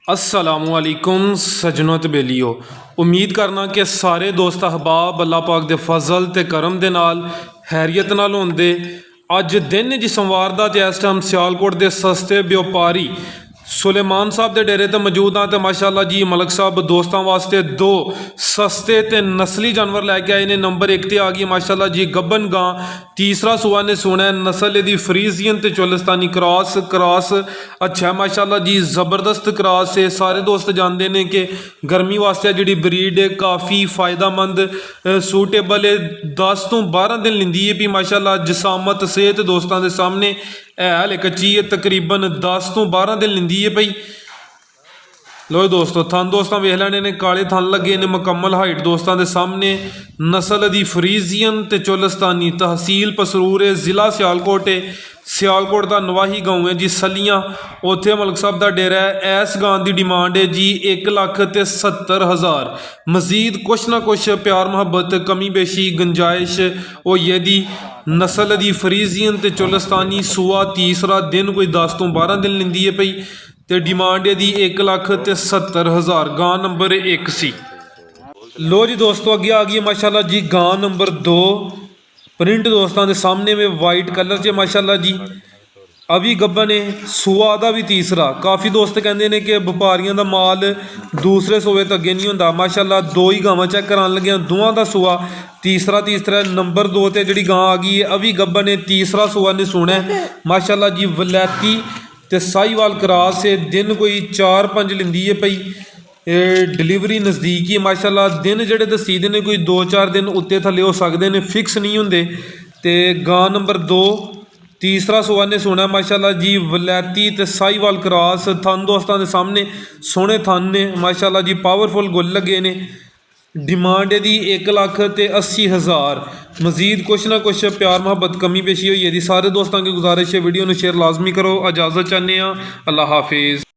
अस्सलामुअलैकुम सजनों ते बेलियो। उम्मीद करना कि सारे दोस्त अहबाब अल्लाह पाक दे फजल ते करम दे नाल हैरियत नाल होंदे। अज दिन जी सोमवार दा ते इस टाइम सियालकोट दे सस्ते व्यापारी सुलेमान साहब दे डेरे ते मौजूद हाँ। तो माशाअल्लाह जी मलक साहब दोस्तों वास्ते दो सस्ते ते नस्ली जानवर लैके आए ने। नंबर 1 ते आ गई माशाअल्लाह जी गब्बन गां, तीसरा सुआ ने सुना है। नस्ल यदी फ्रीजियन ते चोलिस्तानी क्रॉस अच्छा है माशाअल्लाह जी, ज़बरदस्त क्रॉस है। सारे दोस्त जानते हैं कि गर्मी वास्ते जी ब्रीड है काफ़ी फ़ायदेमंद सूटेबल है। 10 तो 12 दिन लेंदी है भी माशाअल्लाह। जिसामत सेहत दोस्तों के सामने है हले कच्ची है, तकरीबन 10 तो 12 दिन लेंदी है भाई। लो दोस्तों थन दोस्तों वेख लैने ने, काले थन लगे ने, मुकम्मल हाइट दोस्तों के सामने। नस्ल दी फ्रीजियन ते चोलिस्तानी, तहसील पसरूर है, ज़िला सियालकोट है। सियालकोट का नवाही गाँव है जी सलियां, उत्थे मलक साहब का डेरा है। इस गां की डिमांड है जी 1,70,000। मजीद कुछ ना कुछ प्यार मुहब्बत कमी बेशी गुंजाइश हो यदी। नस्ल दी फ्रीजियन ते चोलिस्तानी, सुआ तीसरा, दिन कोई 10 तो 12 दिन लेंदी है पई। तो डिमांड है दी 1,70,000। गां नंबर 1 सी। लो जी दोस्तों अगे आ गई माशाल्लाह जी गां नंबर 2। प्रिंट दोस्तों के सामने में वाइट कलर च माशाल्लाह जी। अभी गब्बन है, सुआ दा भी तीसरा। काफ़ी दोस्त कहते हैं कि व्यापारियों का माल दूसरे सूए तो अगे नहीं होंदा। माशाल्लाह दो ही गावां चेक करान लगे, दोवां दा सुआ तीसरा नंबर 2 ते जिहड़ी गां आ गई है अभी गब्बन है, तीसरा सुआ ने सुना है माशाल्लाह जी। वलैती ते साहीवाल क्रॉस है। दिन कोई 4-5 लेंदी है पई। डिलीवरी नज़दीक ही माशाल्लाह। दिन जोड़े दसी दे ने कोई 2-4 दिन उत्ते थले हो सकते हैं, फिक्स नहीं होंगे। तो गां नंबर 2 तीसरा सुआ ने सुना माशाल्लाह जी। वलैती ते साहीवाल क्रॉस, थन दोस्तों के सामने सोहने थन ने माशाल्लाह जी। पावरफुल गुल लगे ने। डिमांड दी 1,80,000। मजीद कुछ ना कुछ प्यार मुहब्बत कमी पेशी हुई है। सारे दोस्तों की गुजारिश है वीडियो में शेयर लाजमी करो। इजाज़त चाहते हैं, अल्लाह हाफिज़।